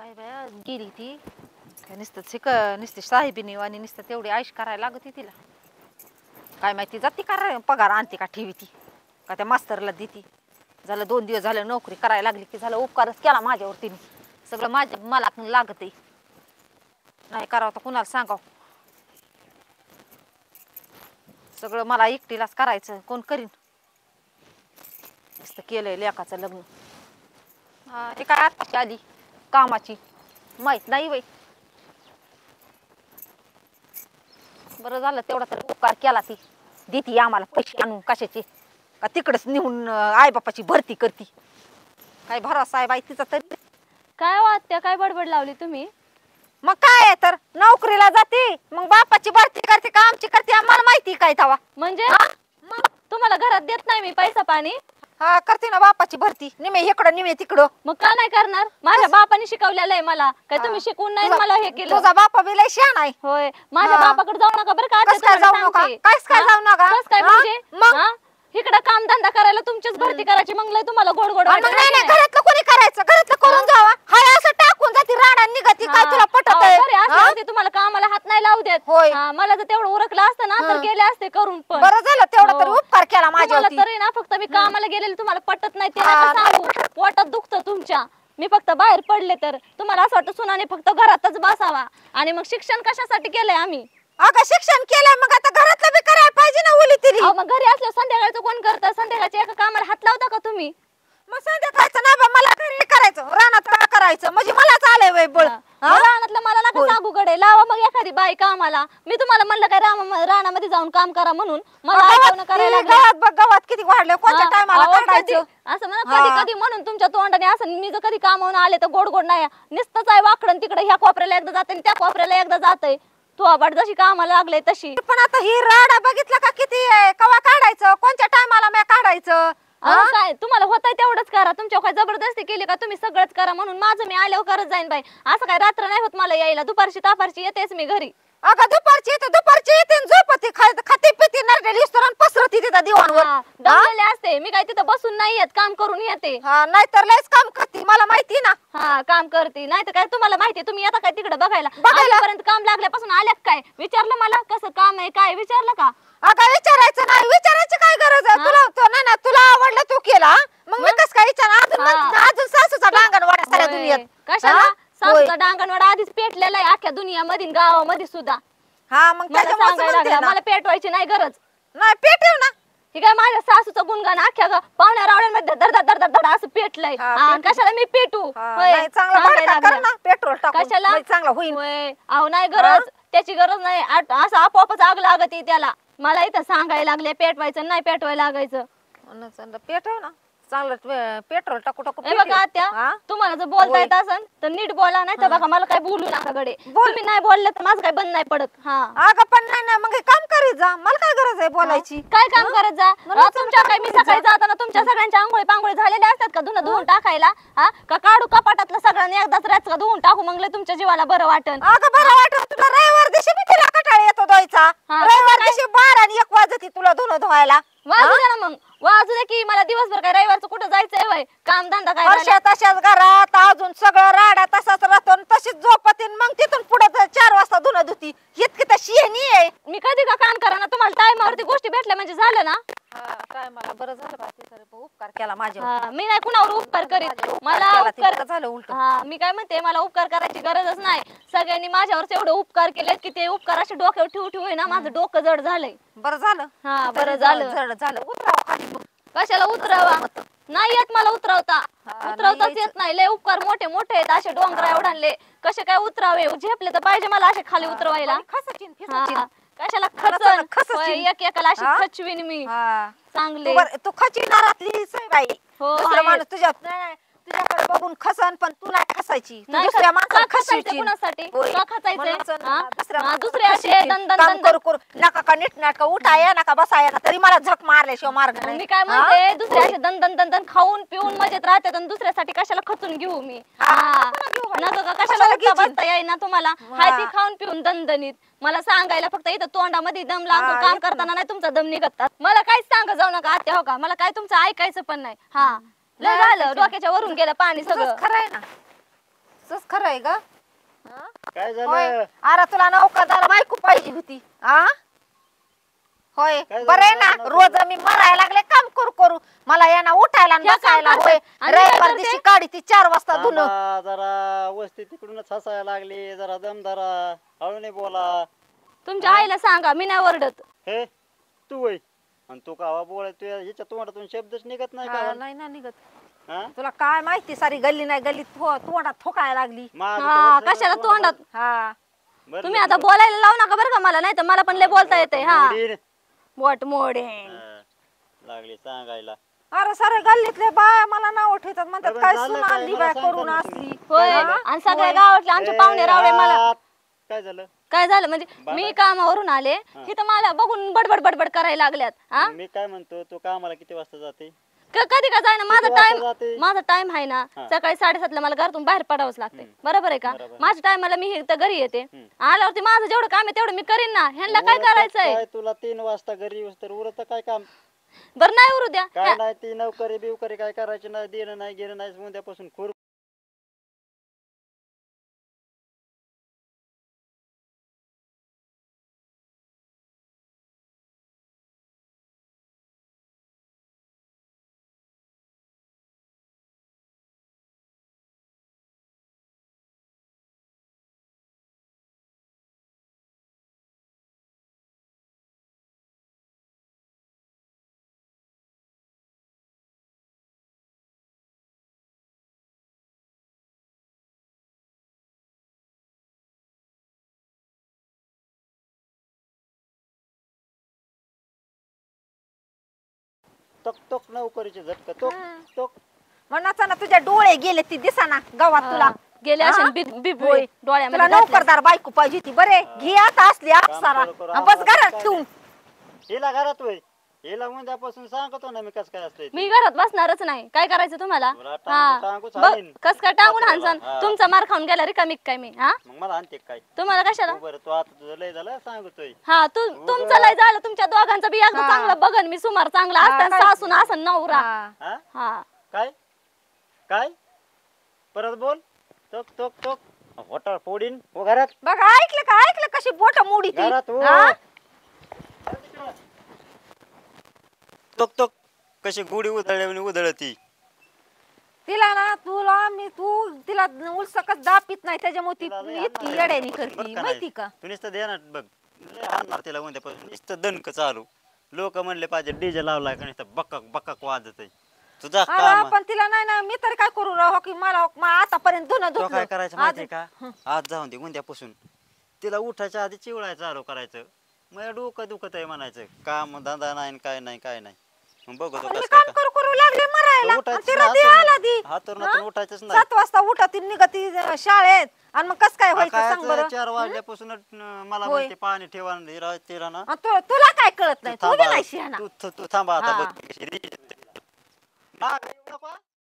काय बाया गेली ती काय नुसतं साहेबीने आणि नुसतं तेवढी आयुष करायला लागत तिला. काय माहिती जाती का पगार आणते का ठेवी ती का त्या मास्तरला देती. झालं 2 दिवस झालं नोकरी करायला लागली की झालं उपकारच केला माझ्यावर तिने. सगळं मला लागत आहे. नाही करावं तर कुणाला सांगाव. सगळं मला एकटीलाच करायचं कोण करीन. नुसतं केलंय लेकाचं लग्न. ते काय आत्ताची आली कामाची माहित नाही बाई. बरं झालं तेवढा तर उपकार केला ती देती आम्हाला पैसे आणून कशाचे का तिकडच नेऊन आईबापाची भरती करती. काय भरोसा आहे बाई तिचा तरी. काय वाटत्या काय बडबड लावली तुम्ही? मग काय आहे तर नोकरीला जाते मग बापाची भरती करते का आमची करते आम्हाला माहिती काय तवा. म्हणजे मग तुम्हाला घरात देत नाही मी पैसा पाणी? हा करते ना बापाची भरती निमे इकडं निमे तिकडं. मग का नाही करणार? माझ्या बापाने शिकवलेलं आहे मला. काय तुम्ही शिकून नाही मला हे केलं? तुझा बापा बी लय शहाणा आहे. होय माझ्या बापाकडे जाऊ नका बरं का. कस काय जाऊ नका कस काय जाऊ नका कस काय म्हणजे इकडे काम धंदा करायला तुमचीच भरती करायची मग लय तुम्हाला गोड गोड वाटत नाही. घरातलं कोणी करायचं घरातलं करून जावा. हाय असं टाकून जाती राडा निघती काय तुला पटत आहे? तुम्हाला कामाला हात नाही लावू देत. मला जर तेवढं उरकलं असतं ना तर गेले असते करून. पण बरं झालं तेवढं तरी उपकार केला माझ्यावर. तरी ना फक्त मी कामाला गेलेले तुम्हाला पटत नाही ते सांगू. पोटात दुखतं तुमच्या. मी फक्त बाहेर पडले तर तुम्हाला असं वाटतं सुनाने फक्त घरातच बसावा. आणि मग शिक्षण कशासाठी केलंय आम्ही? अगं शिक्षण केलंय मग आता घरातलं बी करायला पाहिजे ना उली तरी. मग घरी असलं संध्याकाळचं कोण करतं? संध्याकाळच्या एका कामाला हात लावता का तुम्ही? मग संध्याकाळचं नाही बा मला घरी करायचं रानात का करायचं म्हणजे मलाच आलंय बाई बळ. रानातलं मला नका सांगू गडे लावा मग एखादी बाई कामाला. मी तुम्हाला म्हणलं काय रानामध्ये जाऊन काम करा म्हणून मला ऐकवणं करायला लागलं. गावात किती वाढले कोणत्या टायमाला काढायचं असं म्हणा कधी कधी म्हणून तुमच्या तोंडाने असं मी जर कधी कामावून आले तर गोड गोड नाही नुसतंच आहे वाकडन तिकडे ह्या कोपऱ्याला एकदा जाते त्या कोपऱ्याला एकदा जाते. तू आबाड जशी कामाला लागले तशी. पण आता ही राडा बघितला का किती आहे कवा काढायचं कोणत्या टायमाला मी काढायचं. काय तुम्हाला होतंय तेवढंच करा. तुमच्या काय जबरदस्ती केली का तुम्ही सगळंच करा म्हणून माझं मी आल्यावर करत जाईन बाई. असं काय रात्र नाही होत मला यायला. दुपारची तापारची येतेच मी घरी. अगं दुपारची येते झोपती खाती पिती नरडेली उस्तरून पसरती तिथं दिवाणवर. दमलेले असते मी काय तिथं बसून नाही येत काम करून येते. नाहीतर लयच काम करते मला माहिती ना. काम करते नाही तर काय तुम्हाला माहिती तुम्ही येता काय तिकडे बघायला? आजपर्यंत काम लागल्यापासून आल्या काय विचारलं मला कसं काम आहे काय विचारलं का? अगं विचारायचं नाही विचारायची काय गरज आहे तुला. नाही तुला आवडलं तू केला मग मी कसं काय विचार अजून सासूचा डांगणवाडा साऱ्या दुनियेत. कशाला? सासूचा डांगणवाडा आधीच पेटलेला आहे अख्ख्या दुनियामध्ये गावामध्ये सुद्धा. मग मला पेटवायची नाही गरज. नाही पेटव ना. हे काय माझ्या सासूचं गुणगान अख्ख्या पाहुण्या रावळ्यांमध्ये धड असं पेटलंय. कशाला मी पेटू? पेट्रोल कशाला चांगला होईल. अहो नाही गरज त्याची गरज नाही. असं आपोआपच आग लागते त्याला. मला इथं सांगायला लागले पेटवायचं नाही पेटवायला लागायचं. पेटव ना चांगलं पेट्रोल टाकू टाकू. बघा आत्या तुम्हाला जर बोलता येत असेल तर नीट बोला नाही तर बघा मला काय बोलू नका गडे. तुम्ही नाही बोलले तर माझं काय बंद नाही पडत. अगं पण नाही मग काम करीत जा मला काय गरज आहे बोलायची. काय काम करत जा तुमच्या काय? मी सकाळी जाताना तुमच्या सगळ्यांच्या आंघोळी पांघोळी झालेल्या असतात का धुणं धुवून टाकायला? का काढू कपाटातलं सगळ्यांनी एकदाच रात्र धुवून टाकू मग तुमच्या जीवाला बरं वाटन. अगं बरं वाटन तुला. रविवार दिवशी मी तिला कटाळा येतो द्यायचा. रविवार दिवशी 12 आणि 1 वाजती तुला धुणं धुवायला. वाजू द्या ना मग वाजू द्या की मला दिवसभर काय रविवारचं कुठं जायचंय वय काम धंदा काय तशाच घरात अजून सगळं राडा तसाच राहतो तशीच झोपती मग तिथून पुढे 4 वाजता धुणं धुती इतकी तशी आहे. मी कधी का काम करा ना तुम्हाला टायमावरती गोष्टी भेटल्या म्हणजे झालं ना. काय मला बरं झालं उपकार केला माझ्या. मी नाही कुणावर उपकार करीत. मला उपकार झालं उलट. मी काय म्हणते मला उपकार करायची गरजच नाही. सगळ्यांनी माझ्यावर एवढे उपकार केलेत की ते उपकार असे डोक्यावर ठेवू ठेवू ना माझं डोकं जड झालंय. बरं झालं बरं झालं. जड झालं उतरावं खाली. कशाला उतरावा? नाही येत मला उतरवताच येत नाही. लय उपकार मोठे मोठे आहेत असे डोंगरा एवढाले कसे काय उतरावे? झेपले तर पाहिजे मला असे खाली उतरवायला. कशाला खचन एक एकाला अशी खचवीन मी चांगले. तू खचिनारातली बाई. दुसरा माणूस तुझ्याकडे बघून खसन पण तू नाही खसायची. दुसऱ्या माणसाला खसायची कुणासाठी का खचायचंय? दुसरे असे दन करू करू नका का नीट नाटका उठाया नका बसाया ना तरी मला झक मारल्याशिवाय मार्ग नाही. मी काय म्हणते दुसरे असे दन खाऊन पिऊन मजेत राहतात आणि दुसऱ्यासाठी कशाला खचून घेऊ मी? नका कशाला बसता येईना तुम्हाला. हाय ती खाऊन पिऊन दणदणीत मला सांगायला फक्त इथं तोंडामध्ये दम लागतो. काम करताना नाही तुमचा दम निघतात. मला काहीच सांगा जाऊ नका आत्या हो का. मला काय तुमचं ऐकायचं पण नाही. लय झालं डोक्याच्या वरून गेलं पाणी सगळं. खरं आहे ना तुमचंच खरं आहे ग. काय होय. झालं? अरे तुला नौकरदार बायको पाहिजे होती. होय काय बरं आहे झालं ना. नौकरदार? रोज मी मरायला लागले काम करू मला यांना उठायला आणि ह्या काम बसायला. करतात. होय आणि मी काय रविवार करते? दिवशी काढी ती 4 वाजता धुणं. थांबा जरा, वस्ती तिकडूनच हसायला लागली, जरा दम धरा, हळू नाही बोला. तुमच्या आईला सांगा मी नाही ओरडत. हे तू वय आणि तू कावा बोलाय, तू हिच्या तोंडातून शब्दच निघत नाही का? नाही ना निघत. हा? तुला काय माहिती सारी गल्ली नाही गल्ली तोंडात थोकायला लागली. माझं हा तर कशाला तोंडात. हा बरं तुम्ही झालं आता बोलायला लावू नका बरं का मला, नाही तर मला पण लय बोलता येते. हा मुडीन. बोट मोडे. हा, लागली सांगायला. अरे सारे गल्लीतले बाय मला नाव ठेवतात म्हणतात बरं, काय झालं सुना काय? आणली मला बाय सांगता करून ना असली. तुम्ही. होय झालं? आणि सगळ्या होय. गावातले आमचे पाहुणे रावळे मला. काय झालं? काय झालं म्हणजे मी कामावरून आले इथं मला बघून बडबड बडबड करायला लागल्यात. हा मी काय म्हणतो, तू कामाला किती वाजता जाते? कधी का जायना माझा किती वाजता टाइम. जाते? माझा टाइम आहे ना हा. सकाळी 7:30 ला मला घरातून बाहेर पडावंच लागते. बरोबर आहे का? बरोबर. माझ्या टायमाला मी इथं घरी येते. आल्यावरती माझं जेवढं काम आहे तेवढं मी करीन ना. ह्यांना काय उरत करायचंय? काय तुला 3 वाजता घरी येऊस तर उरत काय काम? बरं नाही उरू द्या. काय नाही, ती नोकरी बिवकरी काय करायची नाही, देणं नाही घेणं नाही, उद्यापासून खूर. तक तक नोकरीचे झटका तोक तोक. म्हणाचा ना तुझ्या डोळे गेले ती दिसाना गावात तुला. गेले हा? असेल बिब होय. डोळ्यामध्ये तुला घातल्या. नोकरदार बायको पाहिजे होती. बरे घे आता असली अप्सरा करू करू आणि बस आम्हाला घरात काय ठेवून. हिला घरात होय, हिला उद्यापासून सांगतो ना मी कसं काय असतंय ते. मी घरात बसणारच नाही. काय करायचं तुम्हाला? तुला हा टांगूच बघ हाणीन. कस काय टांगून पत्राला. हाणसान. हा. तुमचा मार खाऊन गेला रिकामी काय मी. हा मग मला आणते काय? तुम्हाला कशाला? तू बरं, तू आता तुझं लय झालं सांगतोय. हा तुमचं लय झालं. तुमच्या दोघांचं बी एकदा हा. चांगलं बघन मी. सुमार चांगला हा, असताना काय? सासून असं नवरा. हा. हा हा काय काय परत बोल. तोक तोक तोक होटाळ फोडीन हो घरात. बघ ऐकलं कशी बोट मोडी ती. घरात हो. हा? तोक तोक कशी गुढी उधळती. तिला ना तू तिला उलसकच दापीत नाही त्याच्यामुळे तिला लय ती इतकी हाणणार येड्यानी आहे. करते बरं का माहिती नाही? का. तू नुसतं ध्यानात बघ, लय हाणणार तिला उद्यापासून. नुसतं दणक चालू. लोक म्हणले पाहिजे डीजे लावलाय का नुसतं बकक बकक वाजत आहे तुझा अरे काम. पण तिला नाही ना मी तरी काय करू राव की मला आतापर्यंत धुणं तो काय धुतलं. करायचं माहितीये का? आज जाऊन दे उद्यापासून तिला उठायच्या आधी चिवळाय चालू करायचं. मग डोकं दुखत आहे म्हणायचं. काम धंदा नाही काय नाही काय नाही. मग बघतो पण मी कसं काम काय करू लागले मरायला. उठायचं आणि तिला ती आला ती. हातून उठायचंच नाही. 7 वाजता उठती निघती शाळेत आणि मग कस काय व्हायचं सांग बरं. 4 वाजल्यापासून मला होय. म्हणते पाणी ठेवा तिला ना. आणि तुला काय कळत नाही. तू बी थांबा नाही शिहाना. तू थांबा आता हा. बघ कशी.